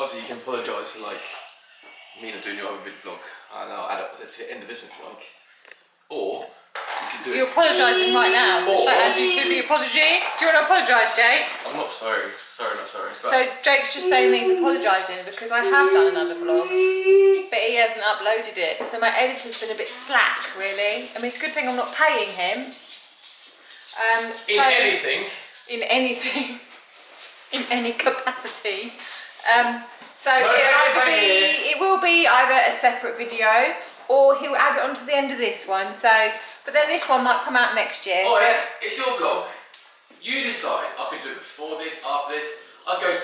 Obviously, you can apologise for like me not doing your other vid vlog, and I'll add up at the end of this one if you like. Or you can do it. You're apologising right now, so should I add you to the apology? Do you want to apologise, Jake? I'm not sorry. Sorry, not sorry. But... So Jake's just saying he's apologising because I have done another vlog, but he hasn't uploaded it. So my editor's been a bit slack, really. I mean, it's a good thing I'm not paying him. In anything. In anything. In any capacity. So No, it will be either a separate video or he'll add it onto the end of this one. So, but then this one might come out next year. Oh yeah, it's your vlog. You decide. I could do it before this, after this. I'll go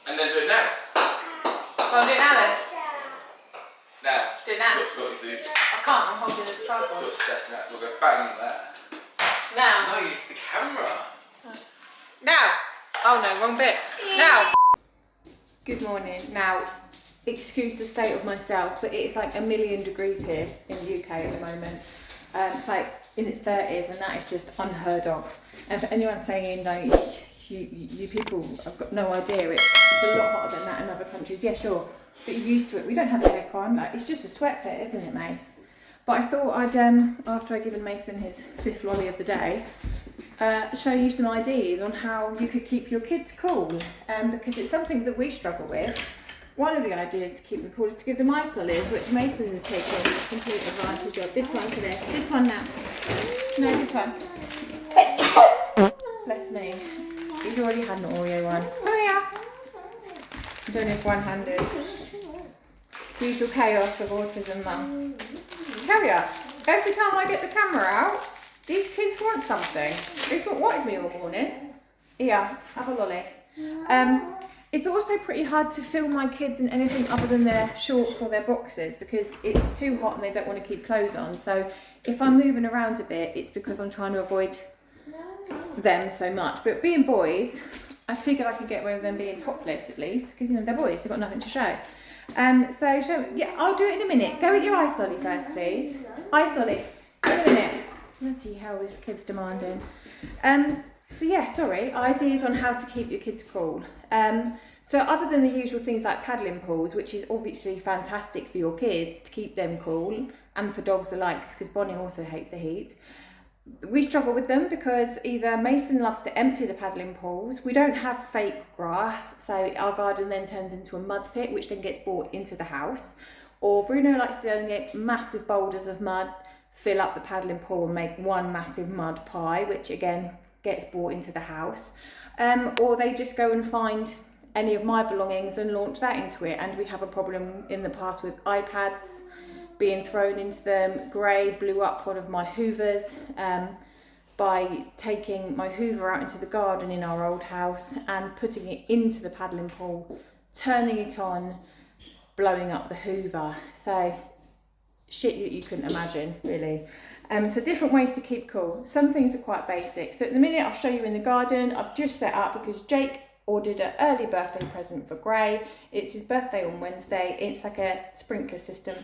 and then do it now. I'll do it now then. Now. Do it now. Got to do. I can't. I'm holding this tripod. Got to test that. We'll go bang there. Now. No, you need the camera. Now. Oh no, wrong bit. Now. Good morning. Now, excuse the state of myself, but it's like 1,000,000 degrees here in the UK at the moment. It's like in its 30s, and that is just unheard of. And for anyone saying, no, you people have got no idea, it's a lot hotter than that in other countries. Yeah, sure, but you're used to it. We don't have aircon. Like, it's just a sweat pit, isn't it, Mace? But I thought I'd, after I'd given Mason his 5th lolly of the day, show you some ideas on how you could keep your kids cool, because it's something that we struggle with. One of the ideas to keep them cool is to give them ice lollies, which Mason has taken complete advantage of. This one today. This one now. No, this one. Bless me. He's already had an Oreo one. Oh yeah. I'm doing this one-handed. Usual chaos of autism, mum. Carrier. Every time I get the camera out, these kids want something. They've not wanted me all morning. Here, have a lolly. It's also pretty hard to film my kids in anything other than their shorts or their boxers because it's too hot and they don't want to keep clothes on. So if I'm moving around a bit, it's because I'm trying to avoid them so much. But being boys, I figured I could get away with them being topless at least because, you know, they're boys, they've got nothing to show. Yeah, I'll do it in a minute. Go eat your ice lolly first, please. Ice lolly, in a minute. Let's see how this kid's demanding. So yeah, sorry, ideas on how to keep your kids cool. So other than the usual things like paddling pools, which is obviously fantastic for your kids to keep them cool, and for dogs alike, because Bonnie also hates the heat, we struggle with them because either Mason loves to empty the paddling pools, we don't have fake grass, so our garden then turns into a mud pit, which then gets brought into the house, or Bruno likes to go and get massive boulders of mud, fill up the paddling pool and make one massive mud pie, which again gets brought into the house, or they just go and find any of my belongings and launch that into it. And we have a problem in the past with iPads being thrown into them. Gray blew up one of my hoovers by taking my hoover out into the garden in our old house and putting it into the paddling pool, turning it on, blowing up the hoover. So shit that you couldn't imagine, really. So different ways to keep cool. Some things are quite basic. So at the minute I'll show you in the garden. I've just set up because Jake ordered an early birthday present for Gray. It's his birthday on Wednesday. It's like a sprinkler system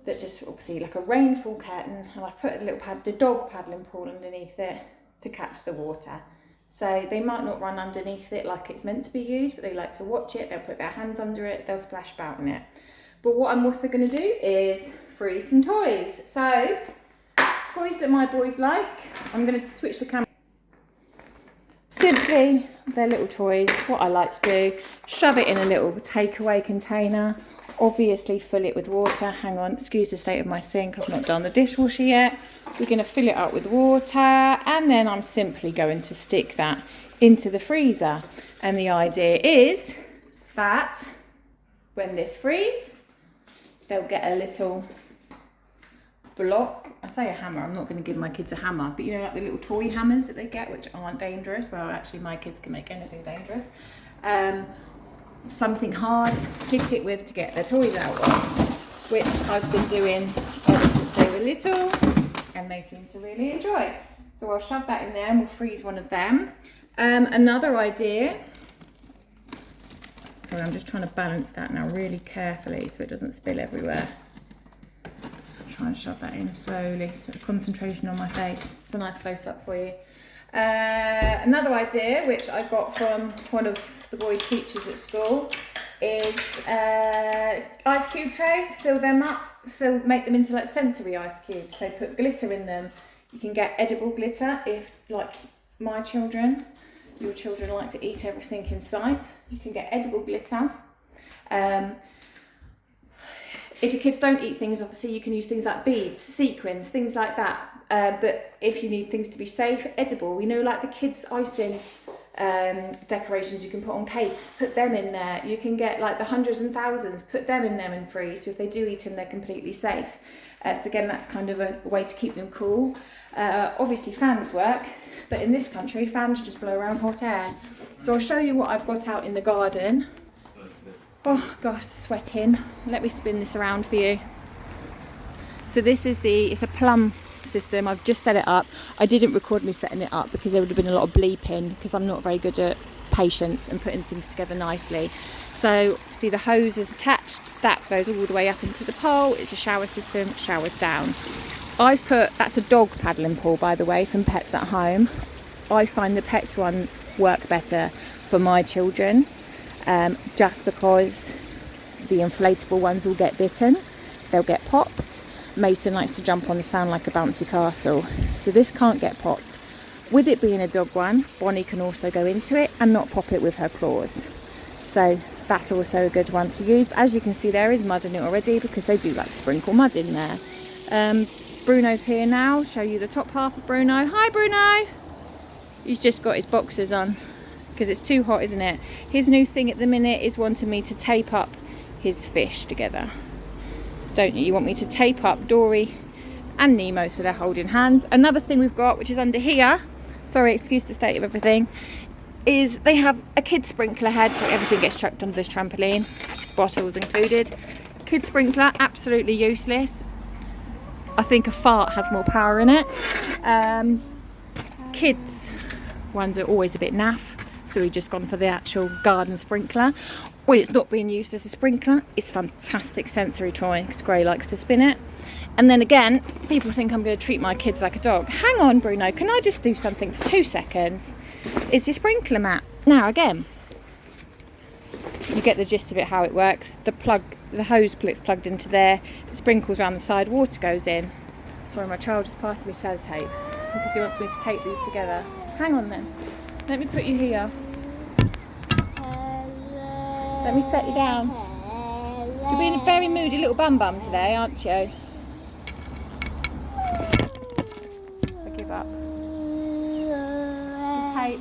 that just obviously like a rainfall curtain, and I've put a little the dog paddling pool underneath it to catch the water. So they might not run underneath it like it's meant to be used, but they like to watch it. They'll put their hands under it. They'll splash about in it. But what I'm also going to do is freeze some toys. So toys that my boys like. I'm going to switch the camera. Simply, they're little toys. What I like to do, shove it in a little takeaway container. Obviously fill it with water. Hang on, excuse the state of my sink. I've not done the dishwasher yet. We're going to fill it up with water, and then I'm simply going to stick that into the freezer. And the idea is that when this freezes, they'll get a little block. I say a hammer, I'm not going to give my kids a hammer, but you know, like the little toy hammers that they get, which aren't dangerous. Well, actually my kids can make anything dangerous. Something hard, hit it with to get their toys out of, which I've been doing ever since they were little, and they seem to really enjoy. So I'll shove that in there and we'll freeze one of them. Another idea, sorry, I'm just trying to balance that now really carefully so it doesn't spill everywhere. Try and shove that in slowly, so concentration on my face. It's a nice close-up for you. Another idea, which I got from one of the boys' teachers at school, is ice cube trays. Fill them up, make them into like sensory ice cubes. So put glitter in them. You can get edible glitter if, like my children, your children like to eat everything in sight. You can get edible glitter. If your kids don't eat things, obviously you can use things like beads, sequins, things like that. But if you need things to be safe, edible, you know, like the kids' icing decorations you can put on cakes, put them in there. You can get like the hundreds and thousands, put them in them and freeze. So if they do eat them, they're completely safe. So again, that's kind of a way to keep them cool. Obviously fans work, but in this country, fans just blow around hot air. So I'll show you what I've got out in the garden. Oh gosh, sweating. Let me spin this around for you. So this is it's a plum system. I've just set it up. I didn't record me setting it up because there would have been a lot of bleeping because I'm not very good at patience and putting things together nicely. So see, the hose is attached. That goes all the way up into the pole. It's a shower system, showers down. That's a dog paddling pool, by the way, from Pets at Home. I find the Pets ones work better for my children. Just because the inflatable ones will get bitten, they'll get popped. Mason likes to jump on the sand like a bouncy castle, so this can't get popped. With it being a dog one, Bonnie can also go into it and not pop it with her claws, so that's also a good one to use. But as you can see, there is mud in it already because they do like to sprinkle mud in there. Bruno's here now. Show you the top half of Bruno. Hi Bruno! He's just got his boxers on because it's too hot, isn't it? His new thing at the minute is wanting me to tape up his fish together. Don't you? You want me to tape up Dory and Nemo so they're holding hands. Another thing we've got, which is under here, sorry, excuse the state of everything, is they have a kid sprinkler head, so everything gets chucked onto this trampoline, bottles included. Kid sprinkler, absolutely useless. I think a fart has more power in it. Kids ones are always a bit naff, so we've just gone for the actual garden sprinkler. When it's not being used as a sprinkler, it's a fantastic sensory toy because Gray likes to spin it. And then again, people think I'm going to treat my kids like a dog. Hang on, Bruno, can I just do something for 2 seconds? It's a sprinkler mat. Now again, you get the gist of it, how it works. The hose is plugged into there, it sprinkles around the side, water goes in. Sorry, my child just passed me sellotape because he wants me to tape these together. Hang on then, let me put you here. Let me set you down. You're being a very moody little bum today, aren't you? I give up. The tape.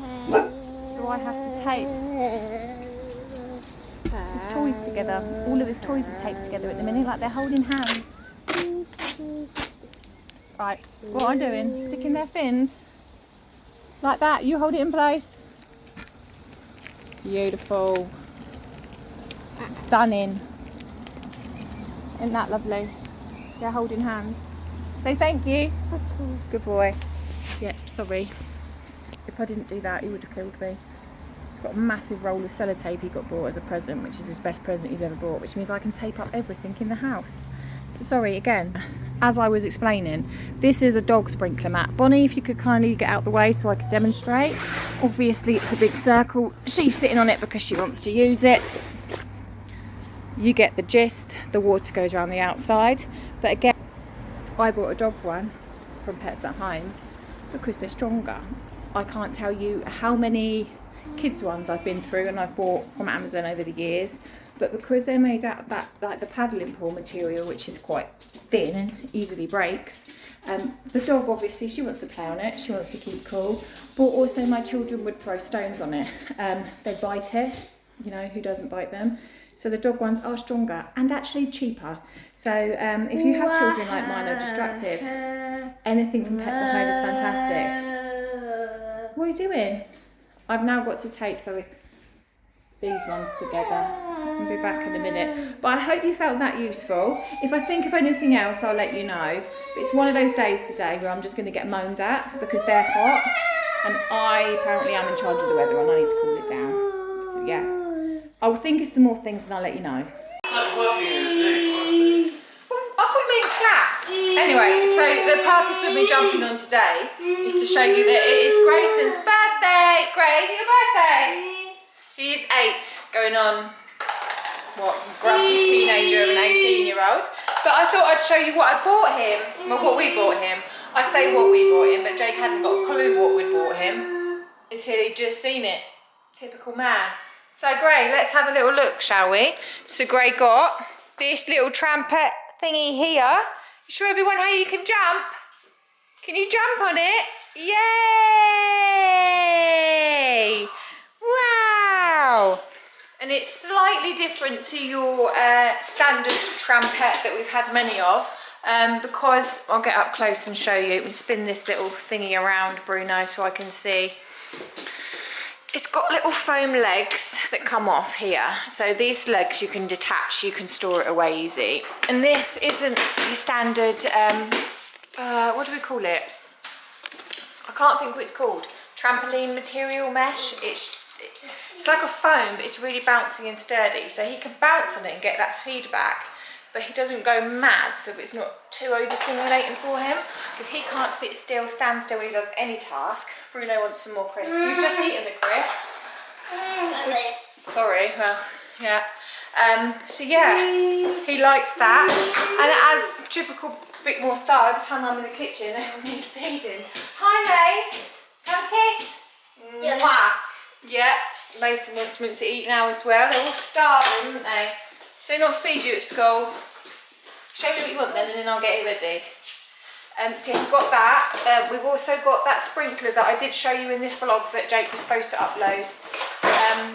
So I have to tape his toys together. All of his toys are taped together at the minute, like they're holding hands. Right, what I'm doing, sticking their fins. Like that, you hold it in place. Beautiful. Stunning. Isn't that lovely? They're holding hands. Say thank you. Good boy. Yep, sorry. If I didn't do that, he would have killed me. He's got a massive roll of sellotape he got bought as a present, which is his best present he's ever bought, which means I can tape up everything in the house. So sorry again. As I was explaining, this is a dog sprinkler mat. Bonnie, if you could kindly get out the way so I could demonstrate. Obviously it's a big circle. She's sitting on it because she wants to use it. You get the gist. The water goes around the outside. But again, I bought a dog one from Pets at Home because they're stronger. I can't tell you how many kids ones I've been through and I've bought from Amazon over the years, but because they're made out of that, like the paddling pool material, which is quite thin and easily breaks, the dog obviously, she wants to play on it, she wants to keep cool, but also my children would throw stones on it. They bite it, you know, who doesn't bite them? So the dog ones are stronger and actually cheaper. So if you have children like mine or destructive, anything from Pets at Home is fantastic. What are you doing? I've now got to tape these ones together. I'll be back in a minute. But I hope you felt that useful. If I think of anything else, I'll let you know. But it's one of those days today where I'm just going to get moaned at because they're hot. And I apparently am in charge of the weather and I need to cool it down. So yeah. I'll think of some more things and I'll let you know. Like working in a zoo, must be. I thought you meant clap. Anyway, so the purpose of me jumping on today is to show you that it is Grayson's birthday. Grace, your birthday. He is 8, going on, what, grumpy teenager of an 18-year-old. But I thought I'd show you what I bought him. Well, what we bought him. I say what we bought him, but Jake hadn't got a clue what we'd bought him until he'd just seen it. Typical man. So Gray, let's have a little look, shall we? So Gray got this little trumpet thingy here. Show everyone how you can jump. Can you jump on it? Yay! Wow! And it's slightly different to your standard trumpet that we've had many of, because I'll get up close and show you. We'll spin this little thingy around, Bruno, so I can see. It's got little foam legs that come off here. So these legs you can detach, you can store it away easy. And this isn't your standard, what do we call it? I can't think what it's called. Trampoline material mesh. It's like a foam, but it's really bouncy and sturdy. So he can bounce on it and get that feedback, but he doesn't go mad, so it's not too overstimulating for him, because he can't sit still, stand still when he does any task. Bruno wants some more crisps. You've just eaten the crisps. Sorry, well, yeah. So yeah, he likes that. And as typical bit more style, every time I'm in the kitchen, they will need feeding. Hi, Mace. Have a kiss. Yeah. Mwah. Yeah, Mason wants something to eat now as well. They're all starving, aren't they? So they're not feed you at school. Show me what you want then, and then I'll get it ready. So you've got that. We've also got that sprinkler that I did show you in this vlog that Jake was supposed to upload.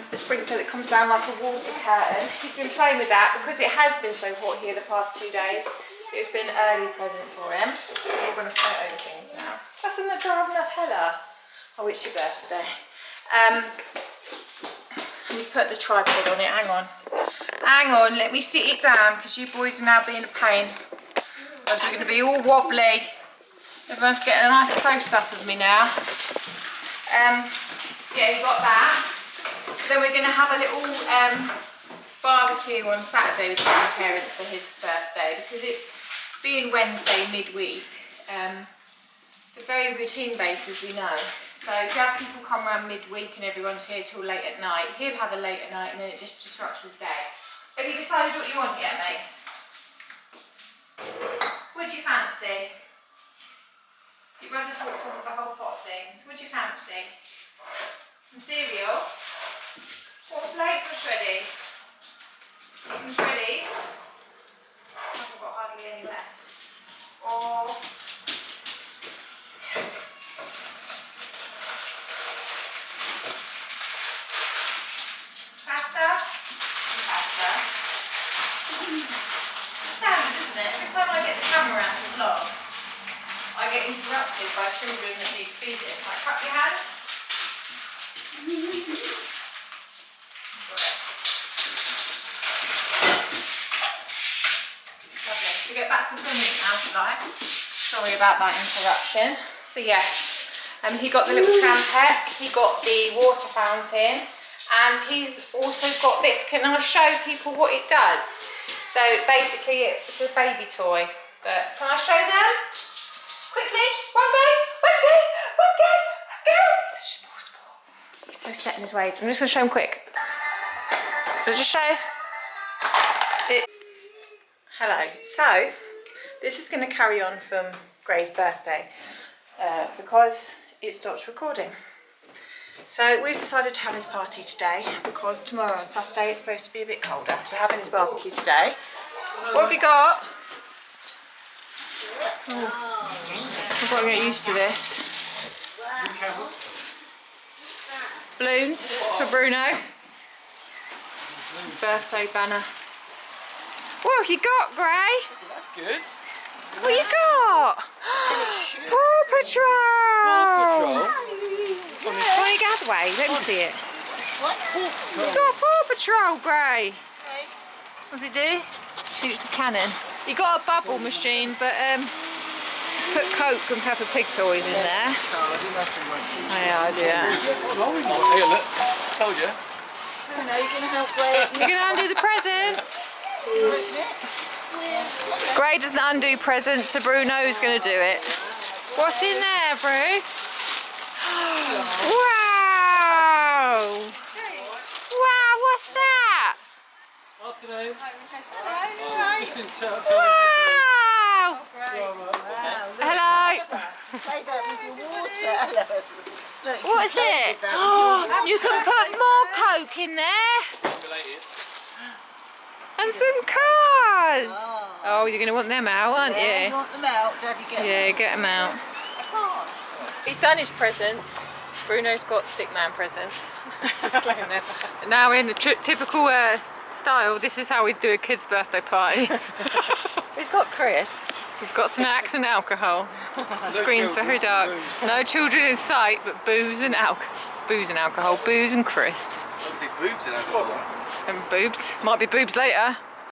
The sprinkler that comes down like a water curtain. He's been playing with that because it has been so hot here the past 2 days. It's been an early present for him. We're going to photo things now. That's in the jar of Nutella. Oh, it's your birthday. We put the tripod on it. Hang on. Hang on, let me sit it down because you boys are now being a pain. Otherwise we're going to be all wobbly. Everyone's getting a nice close-up of me now. So yeah, you got that. Then we're going to have a little barbecue on Saturday with my parents for his birthday, because it's being Wednesday midweek. The very routine basis, we know. So if you have people come around midweek and everyone's here till late at night, he'll have a late at night and then it just disrupts his day. Have you decided what you want yet, Mace? What do you fancy? Your brother's walked on with a whole pot of things. What do you fancy? Some cereal? Cornflakes or shreddies? Some shreddies? I haven't got hardly any left. Or pasta? Pasta. Standard, isn't it? Every time I get the camera out of the vlog, I get interrupted by children that need feeding. Like, clap your hands. Lovely. We get back to filming now, shall I? Sorry about that interruption. So yes, he got the little trumpet, he got the water fountain, and he's also got this. Can I show people what it does? So basically it's a baby toy, but can I show them? Quickly, one go, one go. He's such a small sport. He's so set in his ways. I'm just going to show him quick. Let's just show it. Hello. So this is going to carry on from Gray's birthday because it stops recording. So we've decided to have his party today because tomorrow on Saturday it's supposed to be a bit colder. So we're having his barbecue today. What have you got? Oh, I've got to get used to this. Balloons for Bruno. Birthday banner. What have you got, Gray? That's good. What you got? Paw Patrol! Paw Patrol? Why don't you get out of the way? Let me see it. What? You got Paw Patrol, Gray. What does it do? Shoots a cannon. You got a bubble machine, but put Coke and Peppa Pig toys in there. Oh, yeah, I do that. Hey, look. Told you. Bruno, you're going to help Ray. You're going to undo the presents. Gray doesn't undo presents, so Bruno's going to do it. What's in there, Bru? Wow! Wow, what's that? Afternoon. Wow! Hello! What is it? Oh, you can put more Coke in there. And some cars. Oh, you're going to want them out, aren't you? Yeah, you want them out, Daddy, get them. Yeah, get them out. He's done his presents. Bruno's got stickman presents. And now in the typical style, this is how we do a kid's birthday party. We've got crisps. We've got snacks and alcohol. The screen's very dark. No children in sight, but booze and alcohol. Booze and alcohol. Booze and crisps. Obviously boobs and alcohol. And boobs. Might be boobs later.